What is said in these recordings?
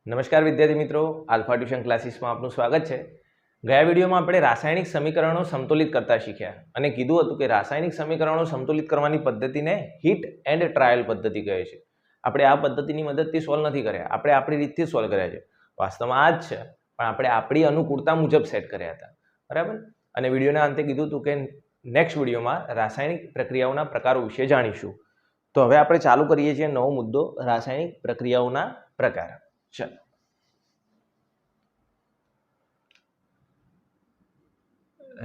નમસ્કાર વિદ્યાર્થી મિત્રો, આલ્ફા ટ્યુશન ક્લાસીસમાં આપનું સ્વાગત છે। ગયા વિડીયોમાં આપણે રાસાયણિક સમીકરણો સંતુલિત કરતા શીખ્યા અને કીધું હતું કે રાસાયણિક સમીકરણો સંતુલિત કરવાની પદ્ધતિને હીટ એન્ડ ટ્રાયલ પદ્ધતિ કહે છે। આપણે આ પદ્ધતિની મદદથી સોલ્વ નથી કર્યા, આપણે આપણી રીતથી સોલ્વ કર્યા છે। વાસ્તવમાં આ જ છે, પણ આપણે આપણી અનુકૂળતા મુજબ સેટ કર્યા હતા, બરાબર। અને વિડીયોના અંતે કીધું હતું કે નેક્સ્ટ વિડીયોમાં રાસાયણિક પ્રક્રિયાઓના પ્રકારો વિશે જાણીશું। તો હવે આપણે ચાલુ કરીએ છીએ નવો મુદ્દો, રાસાયણિક પ્રક્રિયાઓના પ્રકાર। चलो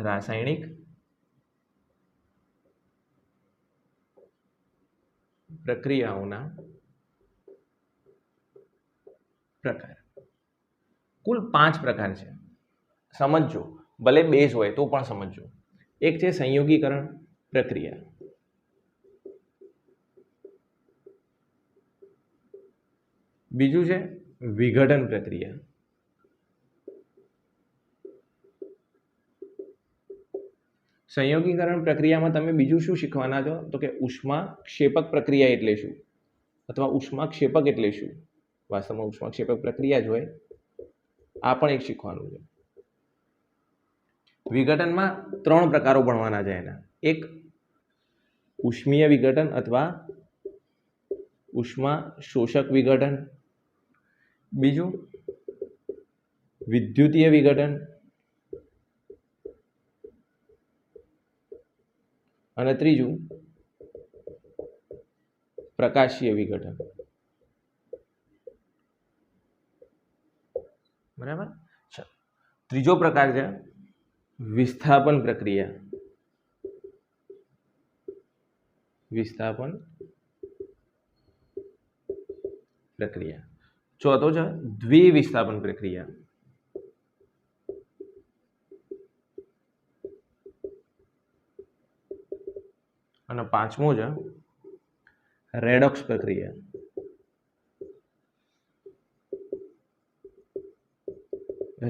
रासायनिक प्रक्रियाओना प्रकार कुल 5 प्रकार है। समझो, भले बेस होय तो पण समझो। एक है संयोगीकरण प्रक्रिया, बीजू है विघटन प्रक्रिया, संयोगीकरण प्रक्रिया में तमे बीजू शू शीखवाना छो तो कि उष्माक्षेपक प्रक्रिया एटले शुं अथवा उष्माक्षेपक एटले शुं। वास्तव में उष्माक्षेपक प्रक्रिया ज होय, आ पण एक शीखवानुं छे। विघटन में 3 प्रकारों भणवाना छे एना। एक उष्मीय विघटन अथवा उष्मा शोषक विघटन, बीजू विद्युतीय विघटन અને ત્રીજું પ્રકાશીય વિઘટન, બરાબર। ત્રીજો પ્રકાર છે વિસ્થાપન પ્રક્રિયા, विस्थापन प्रक्रिया। चौथो है द्विविस्थापन प्रक्रिया, और पांचमो है रेडॉक्स प्रक्रिया।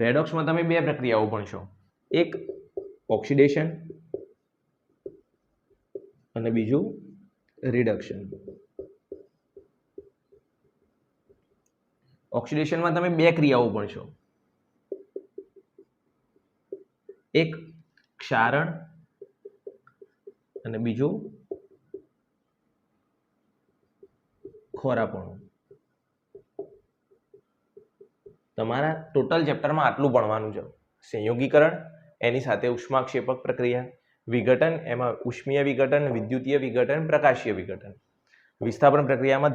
रेडॉक्स में तमे 2 प्रक्रियाओ भणशो, एक ऑक्सीडेशन और बीजू रिडक्शन। ऑक्सीडेशन में तमे 2 क्रियाओ भणशो, एक क्षारण અને બીજું ખોરાપણું। તમારા ટોટલ ચેપ્ટરમાં આટલું ભણવાનું છે। સંયોગીકરણ, એની સાથે ઉષ્માક્ષેપક પ્રક્રિયા, વિઘટન, એમાં ઉષ્મીય વિઘટન, વિદ્યુતીય વિઘટન, પ્રકાશીય વિઘટન। વિસ્થાપન પ્રક્રિયામાં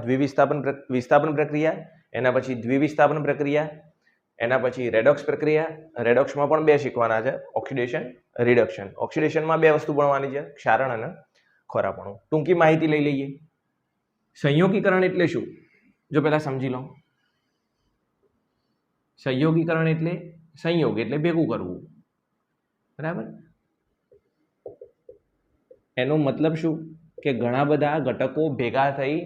વિસ્થાપન પ્રક્રિયા, એના પછી દ્વિવિસ્થાપન પ્રક્રિયા, એના પછી રેડોક્સ પ્રક્રિયા। રેડોક્સમાં પણ 2 શીખવાના છે, ઓક્સિડેશન, रिडक्शन। ऑक्सीडेशन में 2 वस्तु बनवानी है, क्षारण और खोरापणुं। टूंकी माहिती लई लईए। संयोगीकरण एटले शुं, जो पहला समझी लो। संयोगीकरण एटले संयोग एटले भेगुं करवुं, बराबर। एनो मतलब शुं के घणा बधा घटको भेगा थई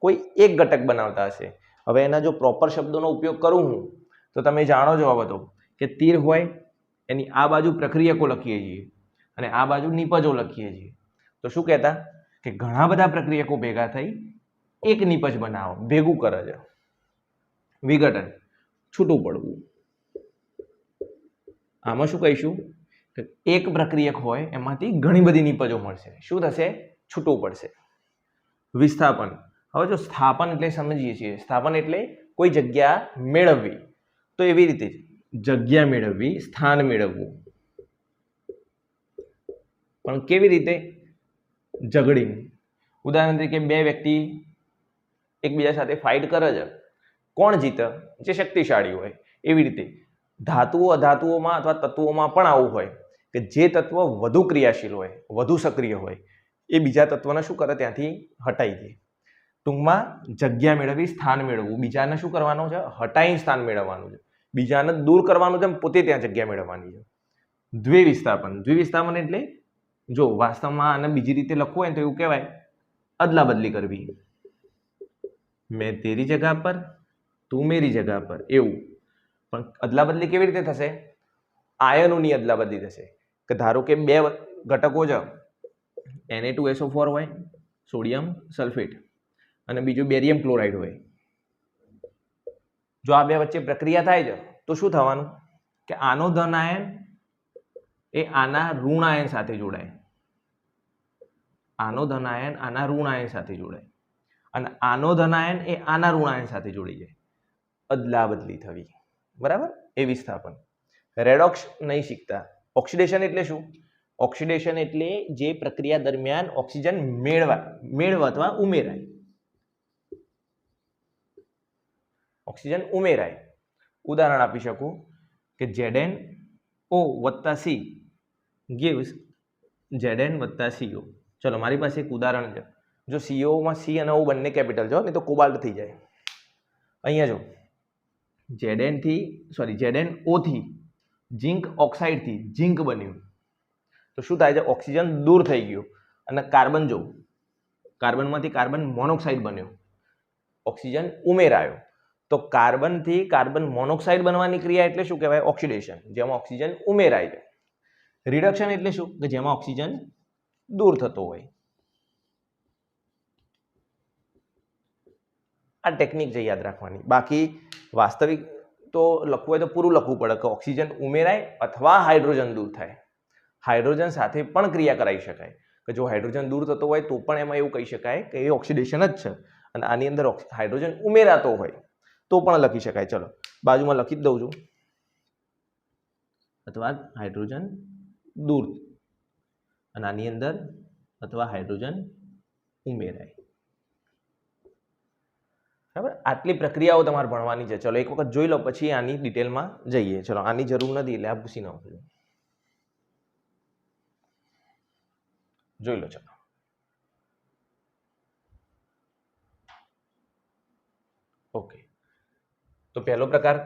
कोई एक घटक बनावता हशे। हवे एना जो प्रॉपर शब्दों उपयोग करूं हूँ तो तमे जाणो जो आ बधो के तीर होय एनी आ बाजू प्रक्रियको लखीए छीए अने आ बाजू निपजो लखीए छीए। तो शुं कहेता के घणा बधा प्रक्रियको भेगा थई एक निपज बनावो, भेगुं करे छे। विघटन, छूटुं पड़वुं। आमां शुं कहीशुं के एक प्रक्रियक होय एमांथी घणी बधी निपजो मळशे, शुं थशे? छूटुं पड़शे। विस्थापन, हवे जो स्थापन एटले समजीए छीए, स्थापन एटले कोई जग्या मेळववी। तो एवी रीते जग्या मेळववी, स्थान मेळवવું, पण केवी रीते? झगड़ीने। उदाहरण तरीके 2 व्यक्ति एकबीजा साथे फाइट करे छे, कोण जीते? जे शक्तिशाળી होय। एवी रीते धातुओ अधातुओमां अथवा तत्वोमां पण आवुं होय के जे तत्व वधु क्रियाशील होय, वधु सक्रिय होय, ए बीजा तत्वने शुं करे? त्यांथी हटाई दे। टूंकमां जग्या मेळववी, स्थान मेळवવું, बीजाने शुं करवानुं छे? हटाई स्थान मेळवવાનું છે। बीजाने दूर करवानुं છે, पोते त्यां जग्या मेळवવાની છે। द्विविस्थापन, द्विविस्थापन एटले जो वास्तवमां आने बीजी रीते लखવું હોય તો એવું કહેવાય अदला बदली करवी। मैं तेरी जगह पर, तू मेरी जगह पर, एवं। पण अदला बदली केवी रीते थशे? आयनोनी अदला बदली थशे के धारो के 2 घटको છે, Na2SO4 હોય, सोडियम सल्फेट, અને બીજું બેરિયમ ક્લોરાઇડ હોય। જો આ બે વચ્ચે પ્રક્રિયા થાય છે તો શું થવાનું કે આનો ધન આયન એ આના ઋણ આયન સાથે જોડાય, આનો ધન આયન આના ઋણ આયન સાથે જોડાય અને આનો ધન આયન એ આના ઋણ આયન સાથે જોડી જાય, અદલા બદલી થવી, બરાબર. એ વિસ્થાપન. રેડોક્સ નહીં શીખતા. ઓક્સિડેશન એટલે શું? ઓક્સિડેશન એટલે જે પ્રક્રિયા દરમિયાન ઓક્સિજન મેળવા અથવા ઉમેરાય, ઓક્સિજન ઉમેરાય. ઉદાહરણ આપી શકું કે ZnO + C gives Zn + CO. ચલો મારી પાસે એક ઉદાહરણ છે. જો CO માં C અને O બંને કેપિટલ છે, નહીં તો કોબાલ્ટ થઈ જાય. અહીંયા જો ZnO થી ઝિંક ઓક્સાઇડ થી ઝિંક બન્યું તો શું થાય છે? ઓક્સિજન દૂર થઈ ગયો અને કાર્બન જો કાર્બનમાંથી કાર્બન મોનોક્સાઇડ બન્યો, ઓક્સિજન ઉમેરાયો. તો કાર્બન થી કાર્બન મોનોક્સાઇડ બનવાની ક્રિયા એટલે શું કહેવાય? ઓક્સિડેશન, જેમાં ઓક્સિજન ઉમેરાય છે. રિડક્શન એટલે શું? કે જેમાં ઓક્સિજન દૂર થતો હોય. આ ટેકનિક છે યાદ રાખવાની. બાકી વાસ્તવિક તો લખવું હોય તો પૂરું લખવું પડે કે ઓક્સિજન ઉમેરાય અથવા હાઇડ્રોજન દૂર થાય. હાઇડ્રોજન સાથે પણ ક્રિયા કરાવી શકાય કે જો હાઇડ્રોજન દૂર થતો હોય તો પણ એમાં એવું કહી શકાય કે એ ઓક્સિડેશન જ છે અને આની અંદર હાઇડ્રોજન ઉમેરાતો હોય તો પણ લખી શકાય. ચલો બાજુમાં લખી જ દઉં છું, અથવા હાઇડ્રોજન દૂર અને આની અંદર અથવા હાઇડ્રોજન ઉમેરાય. બરાબર. આટલી પ્રક્રિયાઓ તમારે ભણવાની છે. ચલો એક વખત જોઈ લો પછી આની ડિટેલમાં જઈએ. ચલો આની જરૂર નથી એટલે આ પૂછી નાખજો. જોઈ લો. ચલો ઓકે. તો પહેલો પ્રકાર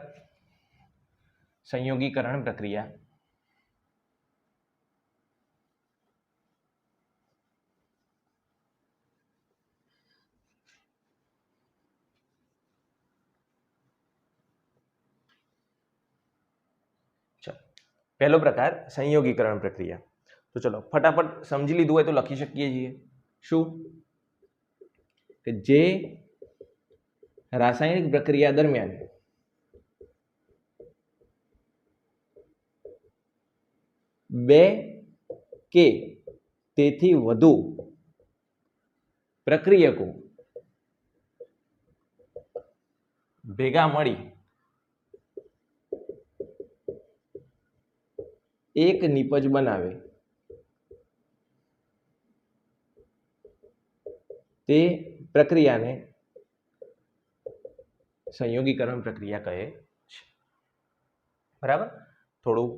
સંયોગીકરણ પ્રક્રિયા. પહેલો પ્રકાર સંયોગીકરણ પ્રક્રિયા. તો ચલો ફટાફટ સમજી લીધું હોય તો લખી શકીએ છીએ. શું? કે જે રાસાયણિક પ્રક્રિયા દરમિયાન બે કે તેથી વધુ પ્રક્રિયકો ભેગા મળી એક નિપજ બનાવે તે પ્રક્રિયાને સંયોગીકરણ પ્રક્રિયા કહે છે. બરાબર. થોડું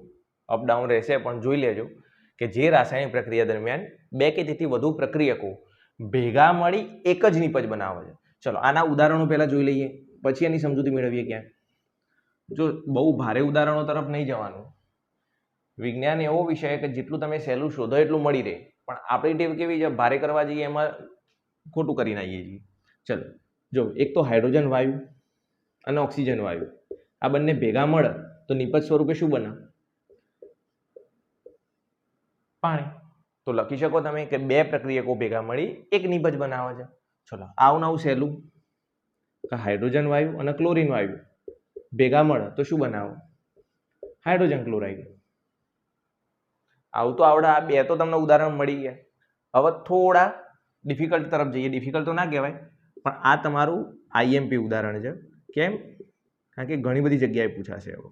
અપડાઉન રહેશે પણ જોઈ લેજો કે જે રાસાયણિક પ્રક્રિયા દરમિયાન બે કે તેથી વધુ પ્રક્રિયકો ભેગા મળી એક જ નિપજ બનાવે છે. ચલો આના ઉદાહરણો પહેલા જોઈ લઈએ પછી એની સમજૂતી મેળવીએ. ક્યાં જો બહુ ભારે ઉદાહરણો તરફ નહીં જવાનું. વિજ્ઞાન એવો વિષય કે જેટલું તમે સહેલું શોધો એટલું મળી રહે, પણ આપણી ટેવ કેવી છે? ભારે કરવા જઈએ એમાં ખોટું કરીને આવીએ છીએ. ચલો જો એક તો હાઇડ્રોજન વાયુ અને ઓક્સિજન વાયુ આ બંને ભેગા મળે તો નિપજ સ્વરૂપે શું બને? પાણી. તો લખી શકો તમે કે બે પ્રક્રિયકો ભેગા મળી એક નિપજ બનાવે છે. ચલો આવું નવું સહેલું કે હાઇડ્રોજન વાયુ અને ક્લોરીન વાયુ ભેગા મળે તો શું બનાવો? Hydrogen chloride. આવું તો આવડે. આ બે તો તમને ઉદાહરણ મળી ગયા. હવે થોડા ડિફિકલ્ટ તરફ જઈએ. ડિફિકલ્ટ તો ના કહેવાય પણ આ તમારું આઈએમપી ઉદાહરણ છે. કેમ? કારણ કે ઘણી બધી જગ્યાએ પૂછાશે. હવે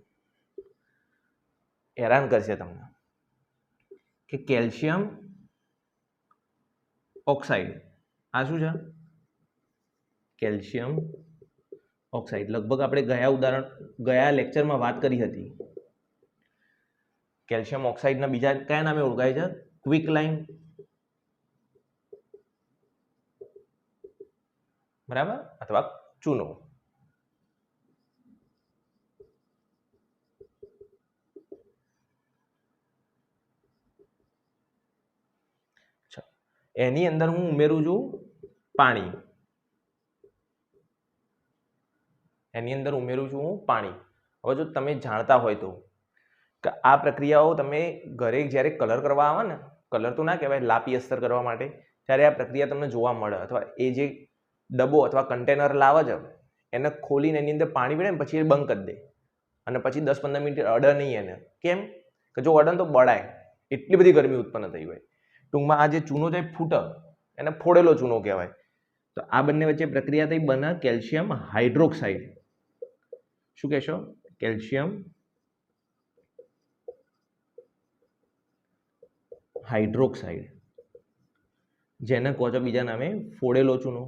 હેરાન કરશે તમને કે કેલ્શિયમ ઓક્સાઇડ આ શું છે? Calcium oxide. લગભગ આપણે ગયા લેક્ચરમાં વાત કરી હતી. કેલ્શિયમ ઓક્સાઇડના બીજા કયા નામે ઓળખાય છે? ક્વિક લાઇમ. બરાબર. અથવા ચૂનો. એની અંદર હું ઉમેરું છું પાણી. એની અંદર ઉમેરું છું હું પાણી. હવે જો તમે જાણતા હોય તો કે આ પ્રક્રિયાઓ તમે ઘરે જ્યારે કલર કરવા આવે ને, કલર તો ના કહેવાય, લાપી અસ્તર કરવા માટે, ત્યારે આ પ્રક્રિયા તમને જોવા મળે. અથવા એ જે ડબ્બો અથવા કન્ટેનર લાવે છે એને ખોલીને એની અંદર પાણી પીડે ને પછી એ બંધ કરી દે અને પછી 10-15 મિનિટ અડે નહીં એને. કેમ કે જો અડે તો બળાય, એટલી બધી ગરમી ઉત્પન્ન થઈ હોય. ટૂંકમાં આ જે ચૂનો છે ફૂટે એને ફોડેલો ચૂનો કહેવાય. તો આ બંને વચ્ચે પ્રક્રિયા થઈ બને કેલ્શિયમ હાઇડ્રોક્સાઇડ. શું કહેશો? કેલ્શિયમ હાઇડ્રોક્સાઇડ, જેને કહો છો બીજા નામે ફોડેલો ચૂનો.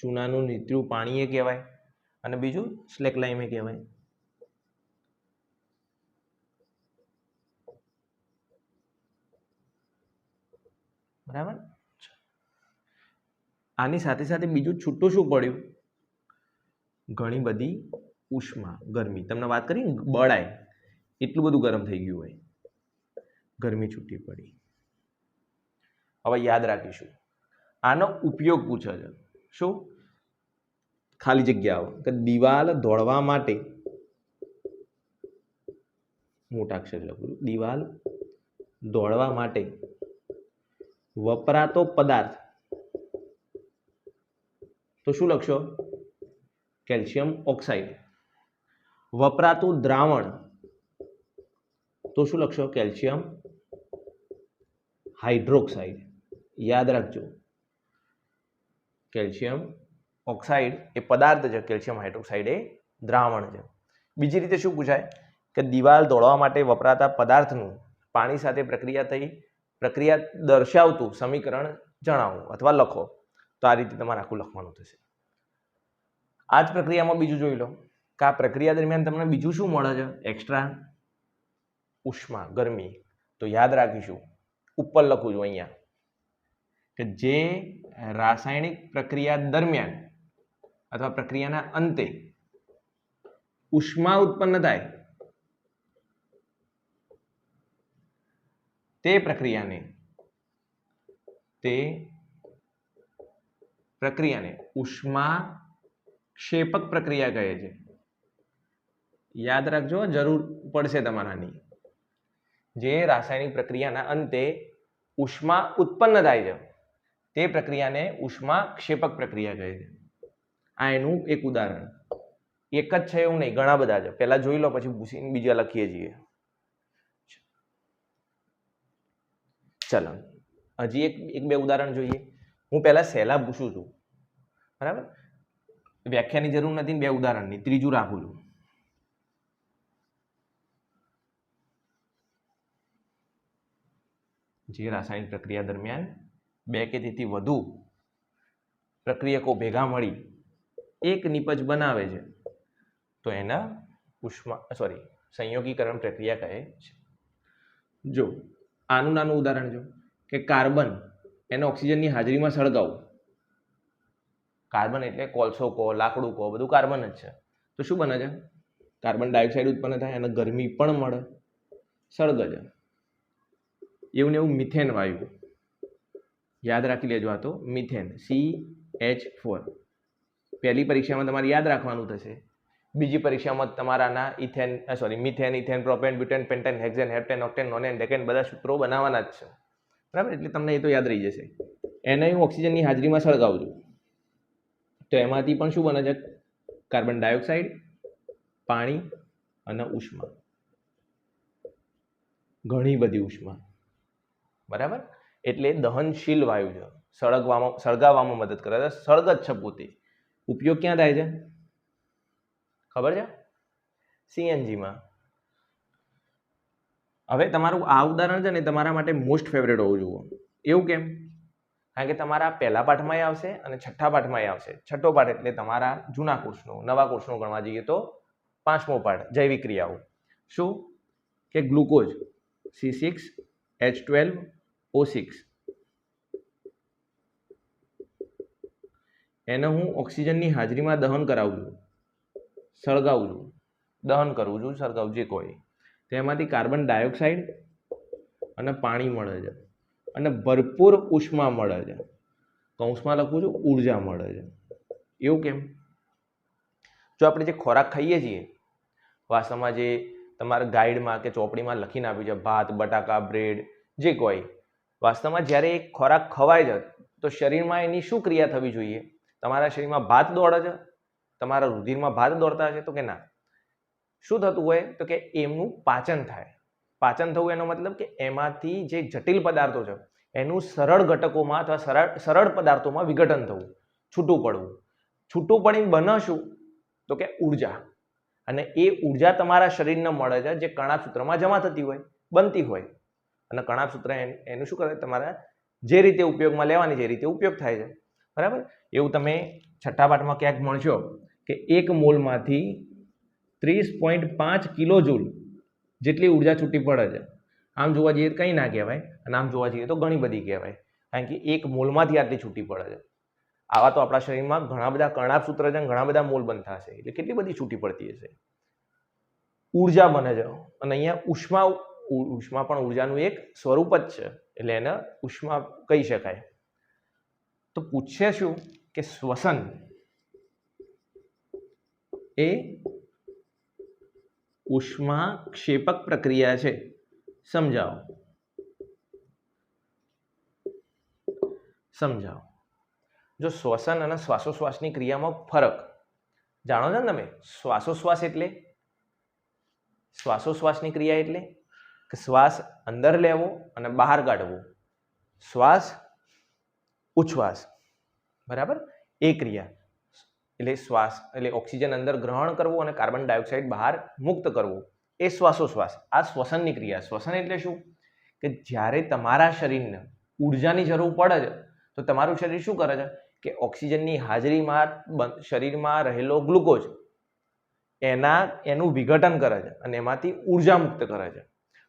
ચૂનાનું નીતરું પાણી એ કહેવાય અને બીજું સ્લેકલાઇમ એ કહેવાય. બરાબર. આની સાથે સાથે બીજું છૂટું શું પડ્યું? ઘણી બધી ઉષ્મા, ગરમી. તમને વાત કરી બળાય, એટલું બધું ગરમ થઈ ગયું હોય, ગરમી છૂટી પડી. હવે યાદ રાખીશું, આનો ઉપયોગ પૂછે છે. શું? ખાલી જગ્યાઓ કે દિવાલ દોડવા માટે, મોટા અક્ષર લખું છું, દિવાલ દોડવા માટે વપરાતો પદાર્થ. તો શું લખશો? Calcium oxide. વપરાતું દ્રાવણ, તો શું લખશો? Calcium hydroxide. યાદ રાખજો, કેલ્શિયમ ઓક્સાઇડ એ પદાર્થ છે, કેલ્શિયમ હાઇડ્રોક્સાઇડ એ દ્રાવણ છે. બીજી રીતે શું પૂછાય કે દિવાલ દોડવા માટે વપરાતા પદાર્થનું પાણી સાથે પ્રક્રિયા થઈ, પ્રક્રિયા દર્શાવતું સમીકરણ જણાવો અથવા લખો. તો આ રીતે તમારે આખું લખવાનું થશે. આ જ પ્રક્રિયામાં બીજું જોઈ લો કે આ પ્રક્રિયા દરમિયાન તમને બીજું શું મળે છે? એક્સ્ટ્રા ઉષ્મા, ગરમી. તો યાદ રાખીશું, ઉપર લખું છું અહીંયા કે જે રાસાયણિક પ્રક્રિયા દરમિયાન અથવા પ્રક્રિયાના અંતે ઉષ્મા ઉત્પન્ન થાય તે પ્રક્રિયાને ઉષ્મા ક્ષેપક પ્રક્રિયા કહે છે. યાદ રાખજો, જરૂર પડશે તમારાની. જે રાસાયણિક પ્રક્રિયાના અંતે ઉષ્મા ઉત્પન્ન થાય છે તે પ્રક્રિયાને ઉષ્મા ક્ષેપક પ્રક્રિયા કહે છે. આ એનું એક ઉદાહરણ. એક જ છે એવું નહીં, ઘણા બધા છે. પહેલા જોઈ લો, પછી પૂછીને બીજા લખીએ છીએ. ચલો હજી એક બે ઉદાહરણ જોઈએ. હું પહેલા સહેલા પૂછું છું, બરાબર? વ્યાખ્યાની જરૂર નથી, બે ઉદાહરણની. ત્રીજું રાખું છું. જે રાસાયણિક પ્રક્રિયા દરમિયાન બે કે તેથી વધુ પ્રક્રિયકો ભેગા મળી એક નિપજ બનાવે છે તો એના સંયોગીકરણ પ્રક્રિયા કહે છે. જો આનું નાનું ઉદાહરણ જો કે કાર્બન એને ઓક્સિજનની હાજરીમાં સળગાવવું. કાર્બન એટલે કોલસો કહો, લાકડું કહો, બધું કાર્બન જ છે. તો શું બને છે? કાર્બન ડાયોક્સાઇડ ઉત્પન્ન થાય અને ગરમી પણ મળે, સળગે છે. એવું ને એવું મિથેન વાયુ. યાદ રાખી લેજો, આ તો મિથેન, CH4. પહેલી પરીક્ષામાં તમારે યાદ રાખવાનું થશે. બીજી પરીક્ષામાં તમારાના methane, ethane, propane, butane, pentane, hexane, heptane, octane, nonane, decane બધા સૂત્રો બનાવવાના જ છે, બરાબર? એટલે તમને એ તો યાદ રહી જશે. એને હું ઓક્સિજનની હાજરીમાં સળગાવું છું તો એમાંથી પણ શું બને છે? કાર્બન ડાયોક્સાઇડ, પાણી અને ઉષ્મા. ઘણી બધી ઉષ્મા, બરાબર? એટલે દહનશીલ વાયુ છે, સળગાવવામાં મદદ કરે છે, સળગ જ છે પોતે. ઉપયોગ ક્યાં થાય છે ખબર છે? CNGમાં. હવે તમારું આ ઉદાહરણ છે ને તમારા માટે મોસ્ટ ફેવરેટ હોવું જોઈએ. એવું કેમ? કારણ કે તમારા પહેલા પાઠમાં આવશે અને છઠ્ઠા પાઠમાં આવશે. છઠ્ઠો પાઠ એટલે તમારા જૂના કોર્સનો, નવા કોર્સનો ગણવા જઈએ તો 5મો પાઠ, જૈવિક ક્રિયાઓ. શું કે ગ્લુકોઝ C6H12O6 એને હું ઓક્સિજનની હાજરીમાં દહન કરાવું છું, સળગાવું છું, દહન કરવું છું, સળગાવું જે કોઈ. તેમાંથી કાર્બન ડાયોક્સાઇડ અને પાણી મળે છે અને ભરપૂર ઉષ્મા મળે છે. કૌંસમાં લખું છું ઉર્જા મળે છે. એવું કેમ? જો આપણે જે ખોરાક ખાઈએ છીએ, વાસ્તવમાં જે તમારા ગાઈડમાં કે ચોપડીમાં લખીને આપ્યું છે, ભાત, બટાકા, બ્રેડ, જે કોઈ, વાસ્તવમાં જ્યારે એક ખોરાક ખવાય છે તો શરીરમાં એની શું ક્રિયા થવી જોઈએ? તમારા શરીરમાં ભાત દોડે છે, તમારા રુધિરમાં ભાત દોડતા હશે? તો કે ના. શું થતું હોય? તો કે એમનું પાચન થાય. પાચન થવું એનો મતલબ કે એમાંથી જે જટિલ પદાર્થો છે એનું સરળ ઘટકોમાં અથવા સરળ પદાર્થોમાં વિઘટન થવું, છૂટું પડવું. છૂટું પડીને બને શું? તો કે ઉર્જા. અને એ ઉર્જા તમારા શરીરને મળે છે જે કણાભસૂત્રમાં જમા થતી હોય, બનતી હોય. અને કણાભસૂત્ર એનું શું કરે? તમારા જે રીતે ઉપયોગમાં લેવાની જે રીતે ઉપયોગ થાય છે, બરાબર? એવું તમે છઠ્ઠા પાઠમાં ક્યાંક મળશો કે 1 મોલમાંથી 30.5 કિલોજૂલ જેટલી ઉર્જા છૂટી પડે છે. આમ જોવા જઈએ તો કંઈ ના કહેવાય, અને આમ જોવા જઈએ તો ઘણી બધી કહેવાય, કારણ કે 1 મોલમાંથી આટલી છૂટી પડે છે. આવા તો આપણા શરીરમાં ઘણા બધા કણાભસૂત્ર છે, ઘણા બધા મોલ બનતા હશે, એટલે કેટલી બધી છૂટી પડતી હશે. ઉર્જા બને છે. અને અહીંયા ઉષ્મા પણ ઉર્જાનું એક સ્વરૂપ જ છે, એટલે એને ઉષ્મા કહી શકાય. તો પૂછશે શું કે શ્વસન એ ઉષ્માક્ષેપક પ્રક્રિયા છે, સમજાવો. જો શ્વસન અને શ્વાસોશ્વાસની ક્રિયામાં ફરક જાણો છો ને તમે? શ્વાસોશ્વાસની ક્રિયા એટલે કે શ્વાસ અંદર લેવો અને બહાર કાઢવો, શ્વાસ ઉચ્છ્વાસ, બરાબર? એ ક્રિયા એટલે શ્વાસ એટલે ઓક્સિજન અંદર ગ્રહણ કરવું અને કાર્બન ડાયોક્સાઇડ બહાર મુક્ત કરવું, એ શ્વાસોશ્વાસ. આ શ્વસનની ક્રિયા. શ્વસન એટલે શું? કે જ્યારે તમારા શરીરને ઉર્જાની જરૂર પડે છે તો તમારું શરીર શું કરે છે કે ઓક્સિજનની હાજરીમાં શરીરમાં રહેલો ગ્લુકોઝ એનું વિઘટન કરે છે અને એમાંથી ઉર્જા મુક્ત કરે છે.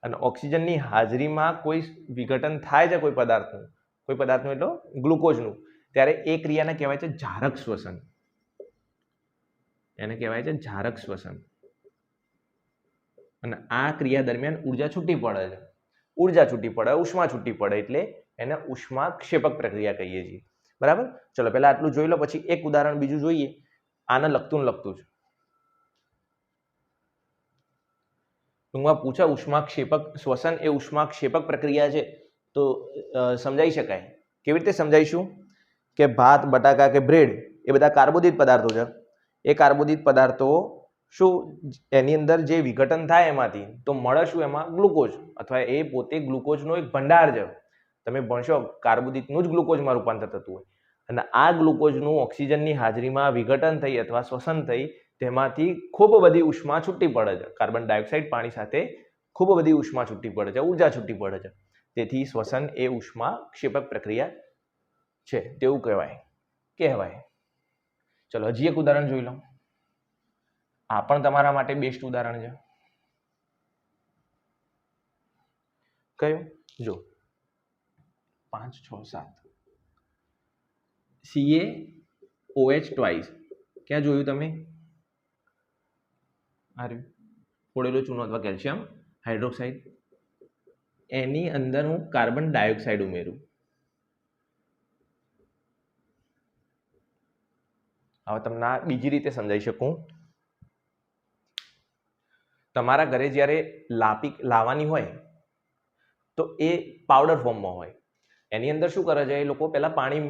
અને ઓક્સિજનની હાજરીમાં કોઈ વિઘટન થાય છે કોઈ પદાર્થનું એટલે ગ્લુકોઝનું, ત્યારે એ ક્રિયાને કહેવાય છે જારક શ્વસન. એને કહેવાય છે જારક શ્વસન. અને આ ક્રિયા દરમિયાન ઉર્જા છૂટી પડે છે. ઉષ્મા છૂટી પડે એટલે એને ઉષ્માક્ષેપક પ્રક્રિયા કહીએ છીએ, બરાબર? ચલો પહેલા આટલું જોઈ લો, પછી એક ઉદાહરણ બીજું જોઈએ, આને લગતું જ. ટૂંકમાં પૂછા ઉષ્માક્ષેપક શ્વસન એ ઉષ્માક્ષેપક પ્રક્રિયા છે તો સમજાઈ શકાય. કેવી રીતે સમજાઈશું? કે ભાત, બટાકા કે બ્રેડ એ બધા કાર્બોદિત પદાર્થો છે. એ કાર્બોદિત પદાર્થો શું એની અંદર જે વિઘટન થાય એમાંથી તો મળે શું? એમાં ગ્લુકોઝ, અથવા એ પોતે ગ્લુકોઝનો એક ભંડાર છે. તમે ભણશો કાર્બોદિતનું જ ગ્લુકોઝમાં રૂપાંતર થતું હોય, અને આ ગ્લુકોઝનું ઓક્સિજનની હાજરીમાં વિઘટન થઈ અથવા શ્વસન થઈ તેમાંથી ખૂબ બધી ઉષ્મા છૂટી પડે છે. કાર્બન ડાયોક્સાઇડ પાણી સાથે ખૂબ બધી ઉષ્મા છૂટી પડે છે, ઉર્જા છૂટી પડે છે. તેથી શ્વસન એ ઉષ્માક્ષેપક પ્રક્રિયા છે તેવું કહેવાય. ચલો હજી એક ઉદાહરણ જોઈ લો. આ પણ તમારા માટે બેસ્ટ ઉદાહરણ છે. કયું? જો 5, 6, 7 CaOH ટ્વાઇસ. ક્યાં જોયું તમે? ફોડેલો ચૂનો અથવા કેલ્શિયમ હાઇડ્રોક્સાઇડ. એની અંદર હું કાર્બન ડાયોક્સાઇડ ઉમેરું. હવે તમને બીજી રીતે સમજાવી શકું. તમારા ઘરે જ્યારે લાપી લાવવાની હોય તો એ પાવડર ફોર્મમાં હોય. એની અંદર શું કરે છે? એ લોકો પહેલા પાણી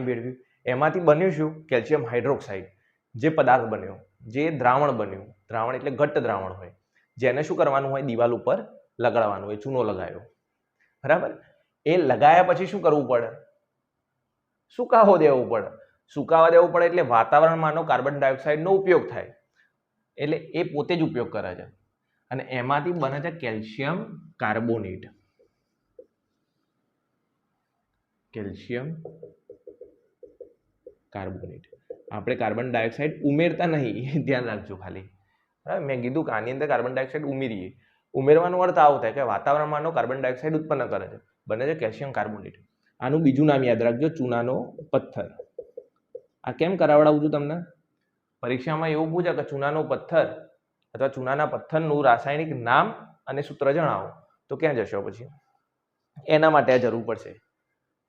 ભેળવ્યું, એમાંથી બન્યું શું? Calcium hydroxide. જે પદાર્થ બન્યો, જે દ્રાવણ બન્યું, દ્રાવણ એટલે ઘટ્ટ દ્રાવણ હોય, જેને શું કરવાનું હોય? દિવાલ ઉપર લગાડવાનું હોય. ચૂનો લગાવ્યો, બરાબર? એ લગાયા પછી શું કરવું પડે? સુકાવા દેવું પડે. એટલે વાતાવરણમાંનો કાર્બન ડાયોક્સાઇડનો ઉપયોગ થાય, એટલે એ પોતે જ ઉપયોગ કરે છે અને એમાંથી બને છે કેલ્શિયમ કાર્બોનેટ. આપણે કાર્બન ડાયોક્સાઇડ ઉમેરતા નહીં, ધ્યાન રાખજો ખાલી. બરાબર? મેં કીધું કે આની અંદર કાર્બન ડાયોક્સાઇડ ઉમેરવાનો અર્થ આવો થાય કે વાતાવરણમાંનો કાર્બન ડાયોક્સાઇડ ઉત્પન્ન કરે છે, બને છે કેલ્શિયમ કાર્બોનેટ. આનું બીજું નામ યાદ રાખજો, ચૂનાનો પથ્થર. આ કેમ કરાવડાવું છું તમને? પરીક્ષામાં એવું પૂછે કે ચૂનાનો પથ્થર અથવા ચૂનાના પથ્થરનું રાસાયણિક નામ અને સૂત્ર જણાવો, તો ક્યાં જશો પછી? એના માટે આ જરૂર પડશે.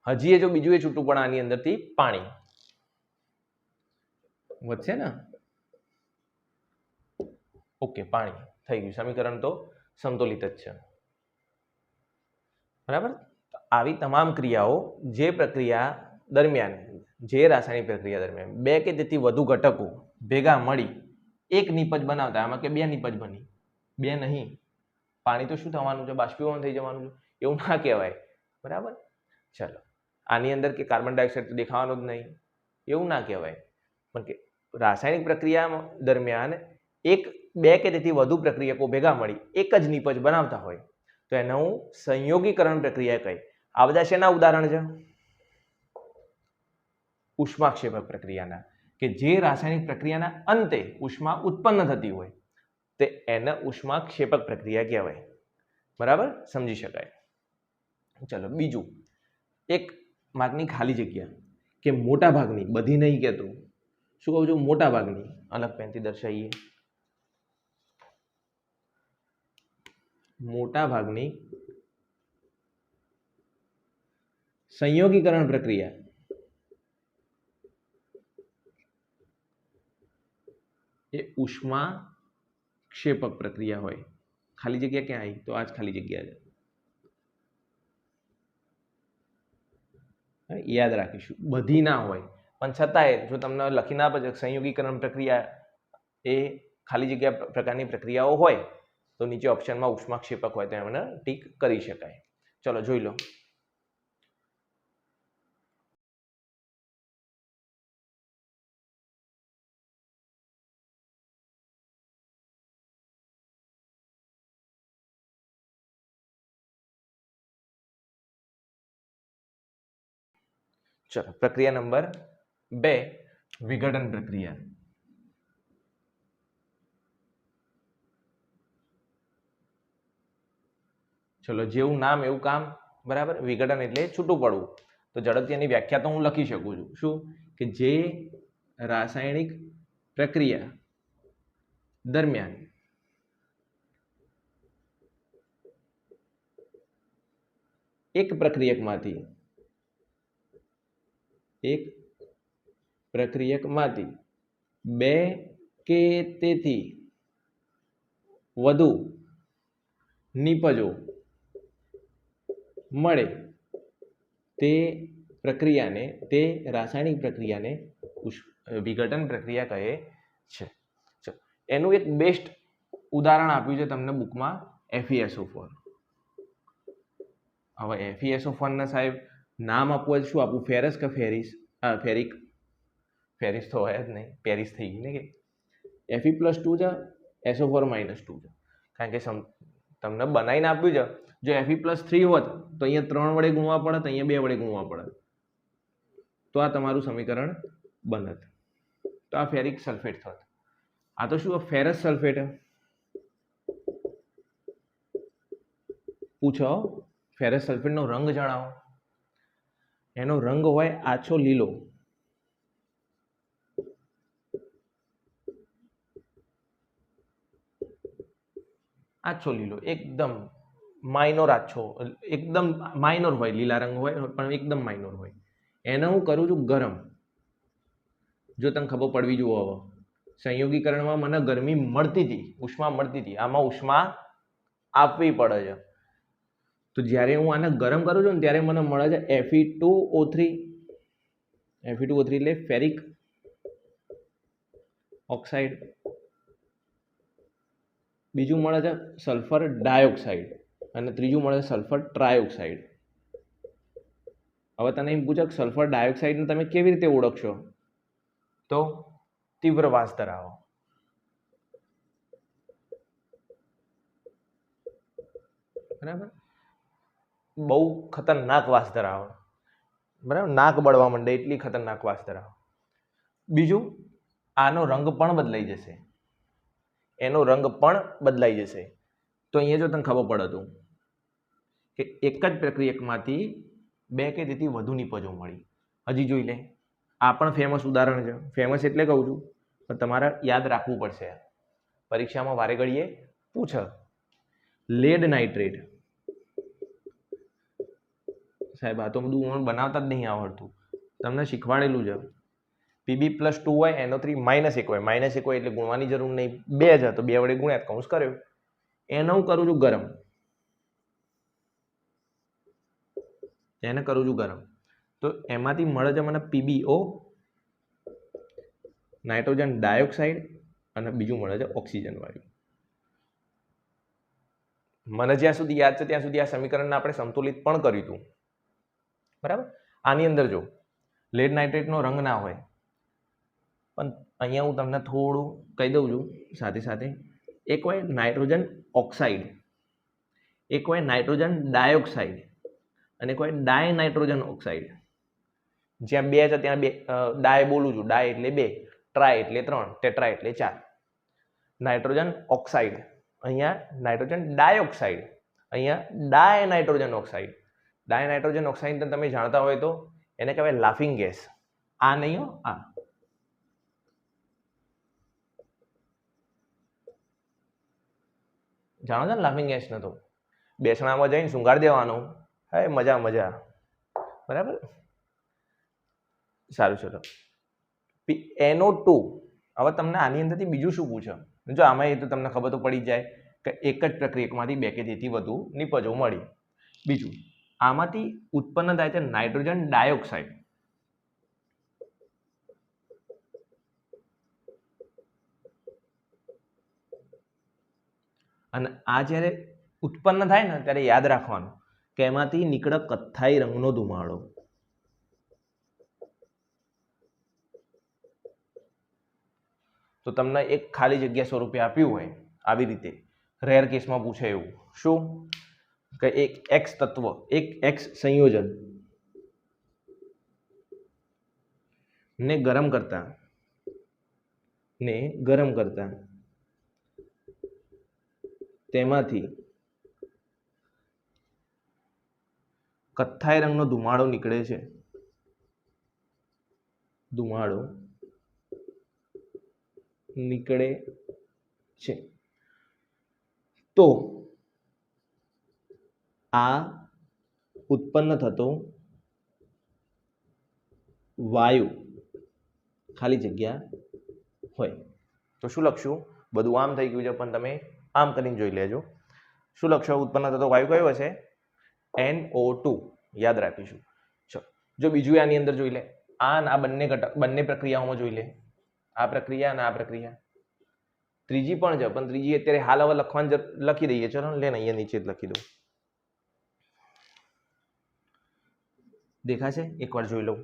હજી જો બીજું એ છૂટું પડે આની અંદરથી પાણી વધશે ને. ઓકે, પાણી થઈ ગયું. સમીકરણ તો સંતુલિત જ છે, બરાબર? આવી તમામ ક્રિયાઓ, જે પ્રક્રિયા દરમિયાન જે રાસાયણિક પ્રક્રિયા દરમિયાન બે કે તેથી વધુ ઘટકો ભેગા મળી એક નિપજ બનાવતા, આમાં કે બે નિપજ બની, બે નહીં, પાણી તો શું થવાનું છે, બાષ્પીભવન થઈ જવાનું છે, એવું ના કહેવાય, બરાબર. ચલો, આની અંદર કે કાર્બન ડાયોક્સાઇડ તો દેખાવાનું જ નહીં, એવું ના કહેવાય. પણ કે રાસાયણિક પ્રક્રિયા દરમિયાન એક બે કે તેથી વધુ પ્રક્રિયકો ભેગા મળી એક જ નિપજ બનાવતા હોય તો એનું સંયોગીકરણ પ્રક્રિયા કહે. આ બધા શેના ઉદાહરણ છે? ઉષ્માક્ષેપક પ્રક્રિયાના, કે જે રાસાયણિક પ્રક્રિયાના અંતે ઉષ્મા ઉત્પન્ન થતી હોય તે એને ઉષ્માક્ષેપક પ્રક્રિયા કહેવાય. બરાબર, સમજી શકાય. ચલો, બીજું એક માર્કની ખાલી જગ્યા, કે મોટા ભાગની, બધી નહીં કહેતું, શું કહું છું, મોટા ભાગની, અલગ પેનથી દર્શાવીએ, મોટા ભાગની સંયોગીકરણ પ્રક્રિયા એ ઉષ્માક્ષેપક પ્રક્રિયા હોય. ખાલી જગ્યા ક્યાં આવી? તો આ જ ખાલી જગ્યા છે. યાદ રાખીશું, બધી ના હોય પણ છતાંય જો તમને લખીને આપે છે સંયોગીકરણ પ્રક્રિયા એ ખાલી જગ્યા પ્રકારની પ્રક્રિયાઓ હોય તો નીચે ઓપ્શનમાં ઉષ્માક્ષેપક હોય તો એમને ટીક કરી શકાય. ચલો જોઈ લો. ચલો, પ્રક્રિયા નંબર 2, વિઘટન પ્રક્રિયા. ચલો, જેવું નામ એવું કામ, બરાબર. વિઘટન એટલે છૂટું પડવું. તો ઝડપથી એની વ્યાખ્યા તો હું લખી શકું છું. શું? કે જે રાસાયણિક પ્રક્રિયા દરમિયાન એક પ્રક્રિયકમાંથી બે કે તેથી વધુ નિપજો મળે તે રાસાયણિક પ્રક્રિયાને વિઘટન પ્રક્રિયા કહે છે. એનું એક બેસ્ટ ઉદાહરણ આપ્યું છે તમને બુકમાં, FeSO4. હવે FeSO4 ના સાહેબ નામ આપવું હોય શું આપવું? ફેરસ કે ફેરિસ? ફેરિક. ફેરિસ તો હોય જ નહીં, પેરિસ થઈ ગઈ ને. કે Fe+2 છે, SO4 -2 છે. કારણ કે તમને બનાવીને આપ્યું છે, જો Fe+3 હોત તો અહીંયા 3 વડે ગુણવા પડે, તો અહીંયા 2 વડે ગુણવા પડે, તો આ તમારું સમીકરણ બનત. તો આ ફેરિક સલ્ફેટ થત. આ તો શું? Ferrous sulphate. પૂછો, ફેરસ સલ્ફેટનો રંગ જણાવો. એનો રંગ હોય આછો લીલો. આછો લીલો, એકદમ માઇનોર આછો, એકદમ માઇનોર હોય, લીલા રંગ હોય પણ એકદમ માઇનોર હોય. એને હું કરું છું ગરમ. જો તને ખબર પડવી જુઓ, હવે સંયોગીકરણમાં મને ગરમી મળતી હતી, ઉષ્મા મળતી હતી, આમાં ઉષ્મા આપવી પડે છે. તો જ્યારે હું આને ગરમ કરું છું ને ત્યારે મને મળે છે Fe2O3. Fe2O3 એટલે ફેરિક ઓક્સાઇડ. બીજું મળે છે સલ્ફર ડાયોક્સાઇડ અને ત્રીજું મળે છે સલ્ફર ટ્રાયોક્સાઇડ. હવે તને એમ પૂછે કે સલ્ફર ડાયોક્સાઇડને તમે કેવી રીતે ઓળખશો? તો તીવ્ર વાસ ધરાવો. બરાબર, બહુ ખતરનાક વાસ ધરાવો. બરાબર, નાક બળવા માંડે એટલી ખતરનાક વાસ ધરાવો. બીજું, આનો રંગ પણ બદલાઈ જશે. એનો રંગ પણ બદલાઈ જશે. તો અહીંયા જો તને ખબર પડે તો કે એક જ પ્રક્રિયકમાંથી બે કે તેથી વધુ નિપજો મળી. હજી જોઈ લે, આ પણ ફેમસ ઉદાહરણ છે. ફેમસ એટલે કહું છું પણ તમારે યાદ રાખવું પડશે, પરીક્ષામાં વારે ઘડીએ પૂછ. Lead nitrate. સાહેબ આ તો બધું બનાવતા જ નહીં આવડતું, તમને શીખવાડેલું છે. Pb+2 હોય, NO3 -1 હોય. -1 હોય એટલે ગુણવાની જરૂર નહીં, 2 છે તો 2 વડે ગુણ્યા, કૌંસ કર્યો. એને હું કરું છું ગરમ. તો એમાંથી મળે છે મને PbO, નાઇટ્રોજન ડાયોક્સાઇડ, અને બીજું મળે છે ઓક્સિજન વાયુ. મને જ્યાં સુધી યાદ છે ત્યાં સુધી આ સમીકરણને આપણે સંતુલિત પણ કર્યું હતું, બરાબર. આની અંદર જો લેડ નાઇટ્રેટનો રંગ ના હોય, પણ અહીંયા હું તમને થોડું કહી દઉં છું સાથે સાથે. એક હોય નાઇટ્રોજન ઓક્સાઇડ, એક હોય નાઇટ્રોજન ડાયોક્સાઇડ, અને એક હોય ડાય નાઇટ્રોજન ઓક્સાઇડ. જ્યાં બે છે ત્યાં બે ડાય બોલું છું, ડાય એટલે 2, ટ્રાય એટલે 3, ટેટ્રા એટલે 4. નાઇટ્રોજન ઓક્સાઇડ, અહીંયા નાઇટ્રોજન ડાયોક્સાઇડ, અહીંયા ડાય નાઇટ્રોજન ઓક્સાઇડ. ડાય નાઇટ્રોજન ઓક્સાઇડ તમે જાણતા હોય તો એને કહેવાય લાફિંગ ગેસ. આ નહીં હો, આ જાણો છો ને લાફિંગ ગેસ ન તો બેસણામાં જઈને સુંગાડી દેવાનું, હે મજા મજા, બરાબર. સારું, ચલો. NO2. હવે તમને આની અંદરથી બીજું શું પૂછે? જો આમાં એ તો તમને ખબર તો પડી જાય કે એક જ પ્રક્રિયકમાંથી 2 કે તેથી વધુ નિપજો મળી. બીજું, આમાંથી ઉત્પન્ન થાય છે નાઇટ્રોજન ડાયોક્સાઇડ. અને આ જ્યારે ઉત્પન્ન થાય ને ત્યારે યાદ રાખવાનું કે એમાંથી નીકળે કથ્થાઈ રંગનો ધુમાડો. તો તમને એક ખાલી જગ્યા સ્વરૂપે આપ્યું હોય આવી રીતે, રેર કેસમાં પૂછે એવું, શું કે એક X તત્વ, એક X સંયોજન ને ગરમ કરતા તેમાંથી કથ્થાઈ રંગનો ધુમાડો નીકળે છે. ધુમાડો નીકળે છે તો આ ઉત્પન્ન થતો વાયુ ખાલી જગ્યા હોય. તો શું લખશું? બધું આમ થઈ ગયું છે પણ તમે આમ કરીને જોઈ લેજો. શું લખશો? ઉત્પન્ન થતો વાયુ કયો હશે? NO2. યાદ રાખીશું. ચલો, જો બીજું આની અંદર જોઈ લે, આ બંને પ્રક્રિયાઓમાં જોઈ લે, આ પ્રક્રિયા અને આ પ્રક્રિયા. ત્રીજી પણ છે, પણ ત્રીજી અત્યારે હાલ હવે લખવાની લખી દઈએ. ચલો લે ને, અહીંયા નીચે જ લખી દઉં. દેખાશે? એકવાર જોઈ લઉં.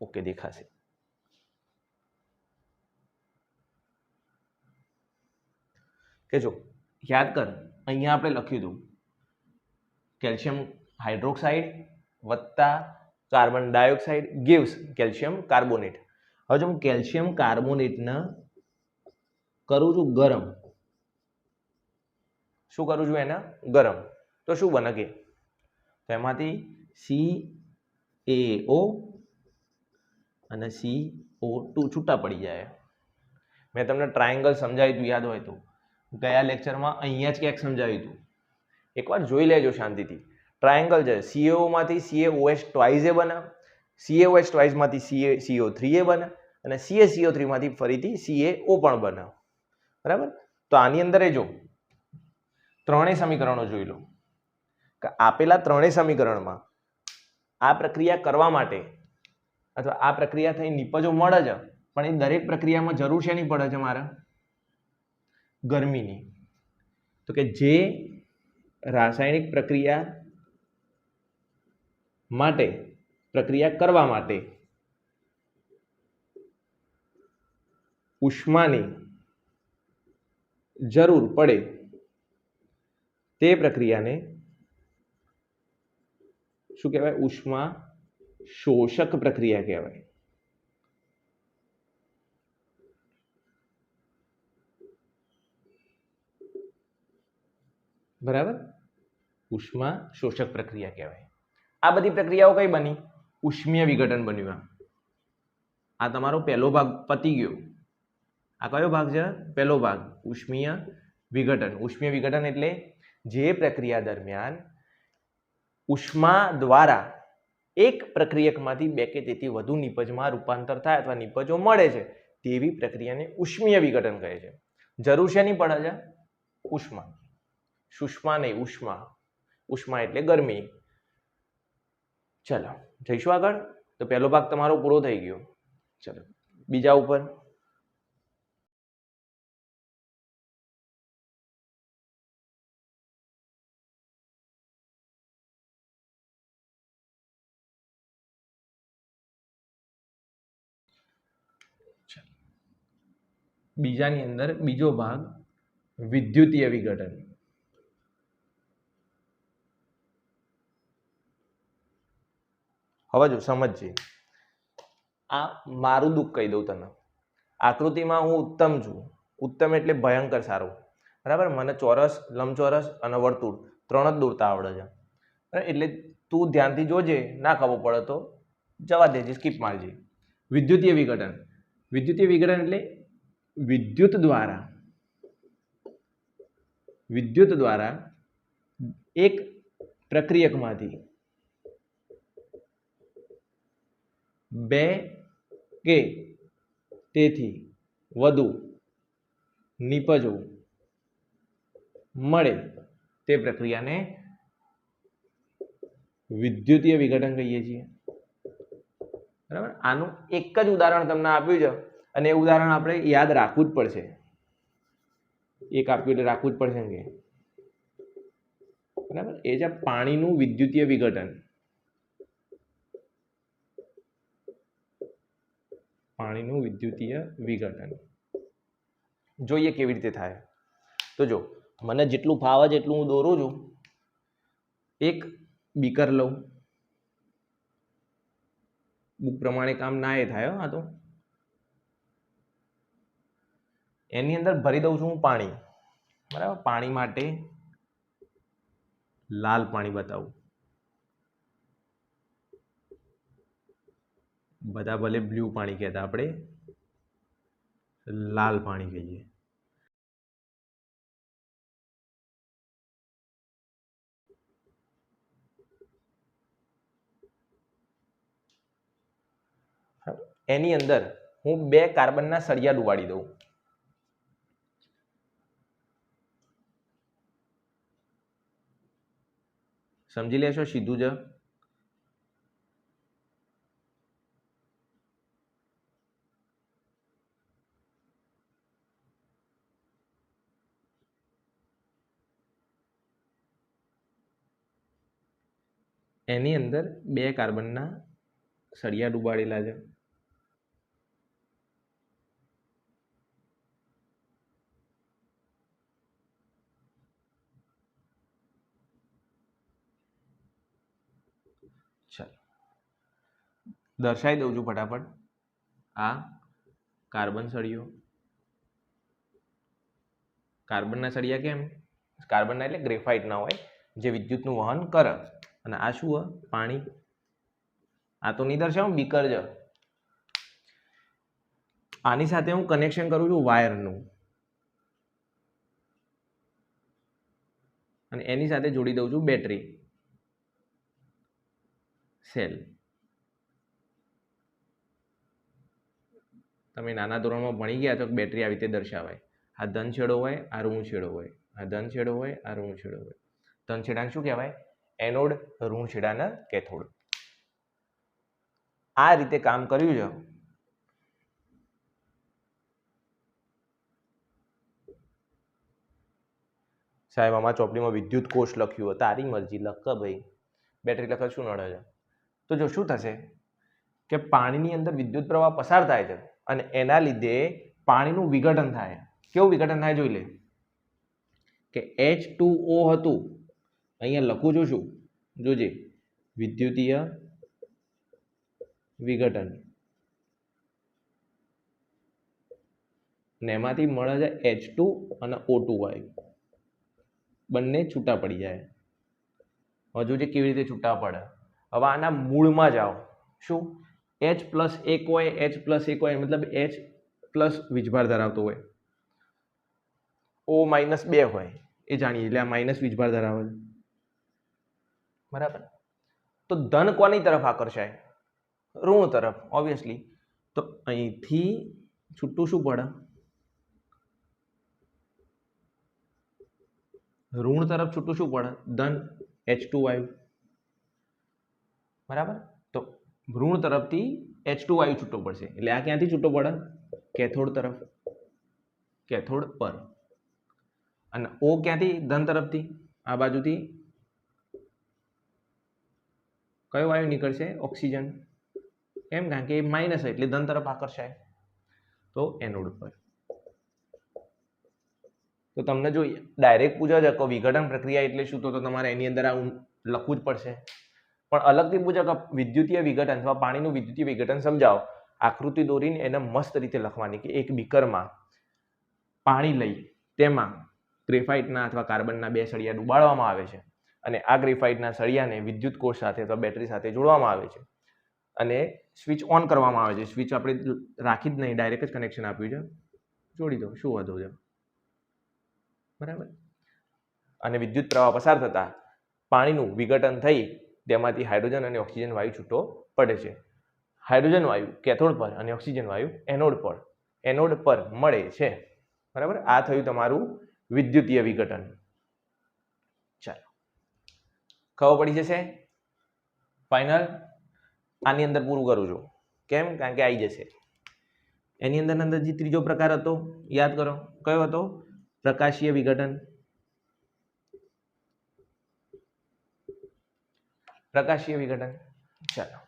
ઓકે, દેખાશે. કે જો યાદ કર, અહીંયા આપણે લખ્યું હતું કેલ્શિયમ હાઇડ્રોક્સાઇડ વત્તા carbon dioxide gives calcium carbonate. હવે જો હું કેલ્શિયમ કાર્બોનેટને કરું છું ગરમ, શું કરું છું? એને ગરમ. તો શું બને કે તેમાંથી CaO અને CO2 છૂટા પડી જાય. મેં તમને ટ્રાયંગલ સમજાવ્યું હતું, યાદ હોય તો ગયા લેક્ચરમાં અહીંયા જ ક્યાંક સમજાવ્યું હતું. એકવાર જોઈ લેજો શાંતિથી. ટ્રાયંગલ છે, CaO માંથી CaOH ટ્વાઇઝ એ બને, CaOH ટ્વાઇઝ માંથી CO3 એ બને, અને CaCO3 માંથી ફરીથી CaO પણ બને, બરાબર. તો આની અંદર જો ત્રણેય સમીકરણો જોઈ લો કે આપેલા ત્રણેય સમીકરણમાં આ પ્રક્રિયા કરવા માટે અથવા આ પ્રક્રિયા થઈ નિપજો મળે છે, પણ એ દરેક પ્રક્રિયામાં જરૂર શેની પડે છે? મારે ગરમીની. તો કે જે રાસાયણિક પ્રક્રિયા માટે પ્રક્રિયા કરવા માટે ઉષ્માની જરૂર પડે તે પ્રક્રિયાને શું કહેવાય? ઉષ્મા શોષક પ્રક્રિયા કહેવાય. બરાબર? ઉષ્મા શોષક પ્રક્રિયા કહેવાય. આ બધી પ્રક્રિયાઓ કઈ બની? ઉષ્મીય વિઘટન બન્યું. આ તમારો પહેલો ભાગ પતી ગયો. આ કયો ભાગ છે? પહેલો ભાગ, ઉષ્મીય વિઘટન. ઉષ્મીય વિઘટન એટલે જે પ્રક્રિયા દરમિયાન ઉષ્મા દ્વારા એક પ્રક્રિયકમાંથી 2 કે તેથી વધુ નિપજમાં રૂપાંતર થાય અથવા નિપજો મળે છે તેવી પ્રક્રિયાને ઉષ્મીય વિઘટન કહે છે. જરૂર શેની પડે છે? ઉષ્મા. સુષ્મા નહીં, ઉષ્મા. ઉષ્મા એટલે ગરમી. ચલો જઈશું આગળ. તો પહેલો ભાગ તમારો પૂરો થઈ ગયો. ચલો બીજા ઉપર. બીજાની અંદર બીજો ભાગ વિદ્યુતીય વિઘટન. હવે જો સમજજે, આ મારું દુઃખ કહી દઉં તને. આકૃતિમાં હું ઉત્તમ છું. ઉત્તમ એટલે ભયંકર સારો, બરાબર. મને ચોરસ, લંબચોરસ અને વર્તુળ 3 જ દોરતા આવડે છે, બરાબર. એટલે તું ધ્યાનથી જોજે, ના ખબર પડે તો જવા દેજે, સ્કીપ મારજે. વિદ્યુતીય વિઘટન. વિદ્યુતીય વિઘટન એટલે વિદ્યુત દ્વારા એક પ્રક્રિયકમાંથી 2 કે તેથી વધુ નિપજો મળે તે પ્રક્રિયાને વિદ્યુતીય વિઘટન કહીએ છીએ, બરાબર. આનું એક જ ઉદાહરણ તમને આપ્યું છે અને એ ઉદાહરણ આપણે યાદ રાખવું જ પડશે. એક આપ્યું એટલે રાખવું જ પડશે કે, બરાબર. એ છે પાણીનું વિદ્યુતીય વિઘટન. પાણીનું વિદ્યુતીય વિઘટન જોઈએ કેવી રીતે થાય. તો જો મને જેટલું ફાવે જેટલું હું દોરું છું. એક બીકર લઉં, બુક પ્રમાણે કામ ના એ થાય. આ તો એની અંદર ભરી દઉં છું હું પાણી, બરાબર. પાણી માટે લાલ પાણી બતાવું. બધા ભલે બ્લુ પાણી કહેતા, આપણે લાલ પાણી કહીએ. એની અંદર હું 2 કાર્બનના સળિયા ડુબાડી દઉં. સમજી લેશો સીધું જ. એની અંદર 2 કાર્બનના સળિયા ડુબાડેલા છે. ચાલો દર્શાવી દઉં છું ફટાફટ. આ કાર્બન સળિયો. કાર્બનના સળિયા કેમ? કાર્બનના એટલે ગ્રેફાઇટના હોય, જે વિદ્યુતનું વહન કરે. અને આ શું હોય? પાણી. આ તો નહીં દર્શાવું, બીકર છે. આની સાથે હું કનેક્શન કરું છું વાયરનું, અને એની સાથે જોડી દઉં છું બેટરી સેલ. તમે નાના ધોરણમાં ભણી ગયા છો કે બેટરી આવી રીતે દર્શાવાય. આ ધન છેડો હોય, આ ઋણ છેડો હોય. આ ધન છેડો હોય, આ ઋણ છેડો હોય. ધન છેડાને શું કહેવાય? એનોડ. ઋણ છેડાને કેથોડ. આ રીતે કામ કર્યું છે. સાહેબ આમાં ચોપડીમાં વિદ્યુત કોષ લખ્યું હોય, તારી મરજી, લખ ભાઈ. બેટરી લખવા શું નડે છે? તો જો શું થશે કે પાણીની અંદર વિદ્યુત પ્રવાહ પસાર થાય છે અને એના લીધે પાણીનું વિઘટન થાય. કેવું વિઘટન થાય જોઈ લે. કે H2O હતું, અહીંયા લખું છું શું? જોજે, વિદ્યુતીય વિઘટન. ને એમાંથી મળે છે H2 અને O2 વાયુ. બંને છૂટા પડી જાય. હવે જોજે કેવી રીતે છૂટા પડે. હવે આના મૂળમાં જાઓ. શું? H+1 હોય, H+1 હોય, મતલબ H પ્લસ વીજભાર ધરાવતો હોય, O-2 હોય, એ જાણીએ. એટલે આ માઇનસ વીજભાર ધરાવે છે, બરાબર. તો ધન કોની તરફ આકર્ષાય? ઋણ તરફ, ઓબ્વિયસલી. તો અહીંથી છૂટું શું પડે? ઋણ તરફ છૂટું શું પડે? ધન H2 વાયુ, બરાબર. તો ભ્રૂણ તરફથી H2 વાયુ છૂટો પડશે એટલે આ ક્યાંથી છૂટો પડે? કેથોડ તરફ, કેથોડ પર. અને O ક્યાંથી? ધન તરફથી, આ બાજુથી કયો વાયુ નીકળશે? ઓક્સિજન. કેમ? કારણ કે માઇનસ એટલે ધન તરફ આકર્ષાય. તો એનોડ પર. તો તમને જો ડાયરેક્ટ પૂછે છે કે વિઘટન પ્રક્રિયા એટલે શું, તો તમારે એની અંદર આ લખવું જ પડશે. પણ અલગથી પૂછે કે વિદ્યુતીય વિઘટન અથવા પાણીનું વિદ્યુતીય વિઘટન સમજાવો, આકૃતિ દોરીને એને મસ્ત રીતે લખવાની કે એક બીકરમાં પાણી લઈ તેમાં ગ્રેફાઇટના અથવા કાર્બનના 2 સળિયા ડુબાડવામાં આવે છે અને આ ગ્રેફાઇટના સળિયાને વિદ્યુત કોષ સાથે અથવા બેટરી સાથે જોડવામાં આવે છે અને સ્વિચ ઓન કરવામાં આવે છે. સ્વિચ આપણે રાખી જ નહીં, ડાયરેક્ટ જ કનેક્શન આપ્યું છે, જોડી દો, શું વાંધો છે? બરાબર. અને વિદ્યુત પ્રવાહ પસાર થતા પાણીનું વિઘટન થઈ તેમાંથી હાઇડ્રોજન અને ઓક્સિજન વાયુ છૂટો પડે છે. હાઇડ્રોજન વાયુ કેથોડ પર અને ઓક્સિજન વાયુ એનોડ પર મળે છે. બરાબર. આ થયું તમારું વિદ્યુતીય વિઘટન. ચાલો, ખબર પડી જશે? ફાઇનલ. આની અંદર પૂરું કરું છું. કેમ? કારણ કે આવી જશે. એની અંદર જે ત્રીજો પ્રકાર હતો યાદ કરો, કયો હતો? પ્રકાશીય વિઘટન. પ્રકાશીય વિઘટન. ચાલો,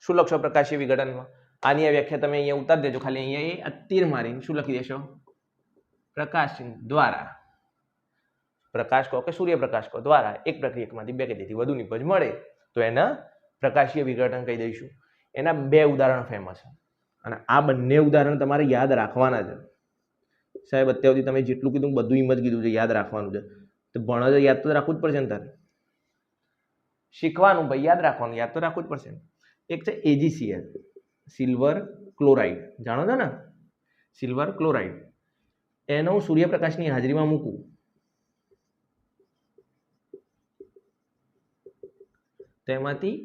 શું લખશો પ્રકાશીય વિઘટનમાં? આની આ વ્યાખ્યા તમે અહીંયા ઉતારી દેજો, ખાલી અહીંયા એ તીર મારીને શું લખી દેશો? પ્રકાશ દ્વારા, પ્રકાશ કહો કે સૂર્યપ્રકાશ કહો, દ્વારા એક પ્રક્રિયકમાંથી 2 કે તેથી વધુ નિપજ મળે તો એના પ્રકાશીય વિઘટન કહી દઈશું. એના 2 ઉદાહરણ ફેમસ છે અને આ બંને ઉદાહરણ તમારે યાદ રાખવાના છે. સાહેબ અત્યાર સુધી તમે જેટલું કીધું બધું એમ જ કીધું છે, યાદ રાખવાનું છે. તો ભણો તો યાદ તો રાખવું જ પડશે ને તારે. શીખવાનું ભાઈ, યાદ રાખવાનું, યાદ તો રાખવું જ પડશે. એક છે AgCl, સિલ્વર ક્લોરાઇડ, જાણો છો ને? Silver chloride. એને હું સૂર્યપ્રકાશની હાજરીમાં મૂકું તેમાંથી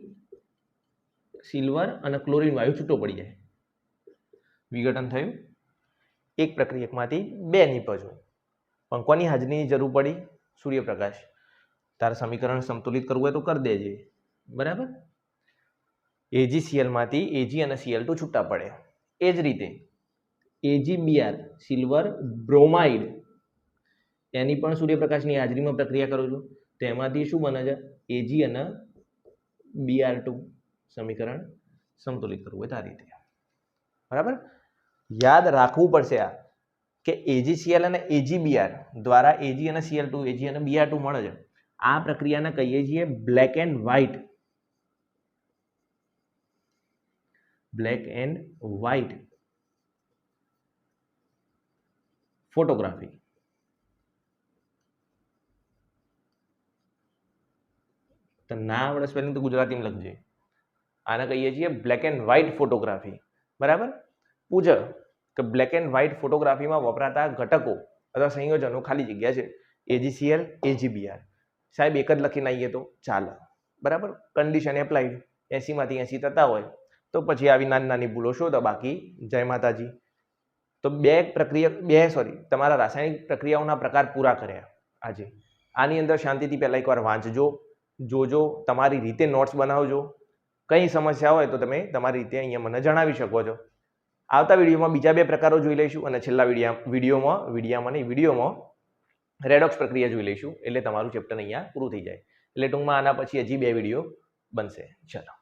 સિલ્વર અને ક્લોરીન વાયુ છૂટો પડી જાય. વિઘટન થયું. એક પ્રક્રિયકમાંથી 2 નિપજો. પણ કોની હાજરીની જરૂર પડી? સૂર્યપ્રકાશ. તારે સમીકરણ સંતુલિત કરવું હોય તો કરી દેજે. બરાબર. AgCl માંથી Ag અને Cl2 છૂટા પડે. એ જ રીતે AgBr, સિલ્વર બ્રોમાઇડ, એની પણ સૂર્યપ્રકાશની હાજરીમાં પ્રક્રિયા કરું છું તો એમાંથી શું બને છે? Ag અને Br2. સમીકરણ સંતુલિત કરવું હોય તો આ રીતે. બરાબર. યાદ રાખવું પડશે આ કે AgCl અને AgBr દ્વારા Ag અને Cl2, Ag અને Br2 મળે છે. આ પ્રક્રિયાને કહીએ છીએ black and white. Black and white photography. તો ના આવડે સ્પેલિંગ તો ગુજરાતીમાં લખજે. આને કહીએ છીએ બ્લેક એન્ડ વ્હાઇટ ફોટોગ્રાફી. બરાબર. પૂછ કે બ્લેક એન્ડ વ્હાઇટ ફોટોગ્રાફીમાં વપરાતા ઘટકો અથવા સંયોજનો ખાલી જગ્યા છે AgCl, AgBr. સાહેબ એક જ લખીને આવીએ તો ચાલે. બરાબર. Condition applied. 80 માંથી 80 થતા હોય તો પછી આવી નાની ભૂલો શોધો. બાકી જય માતાજી. તો તમારા રાસાયણિક પ્રક્રિયાઓના પ્રકાર પૂરા કર્યા આજે. આની અંદર શાંતિથી પહેલા એકવાર વાંચજો, જોજો, તમારી રીતે નોટ્સ બનાવજો. કંઈ સમસ્યા હોય તો તમે તમારી રીતે અહીંયા મને જણાવી શકો છો. આવતા વિડીયોમાં બીજા 2 પ્રકારો જોઈ લઈશું અને છેલ્લા વિડીયોમાં રેડોક્સ પ્રક્રિયા જોઈ લઈશું. એટલે તમારું ચેપ્ટર અહીંયા પૂરું થઈ જાય. એટલે ટૂંકમાં આના પછી હજી 2 વિડીયો બનશે. ચલો.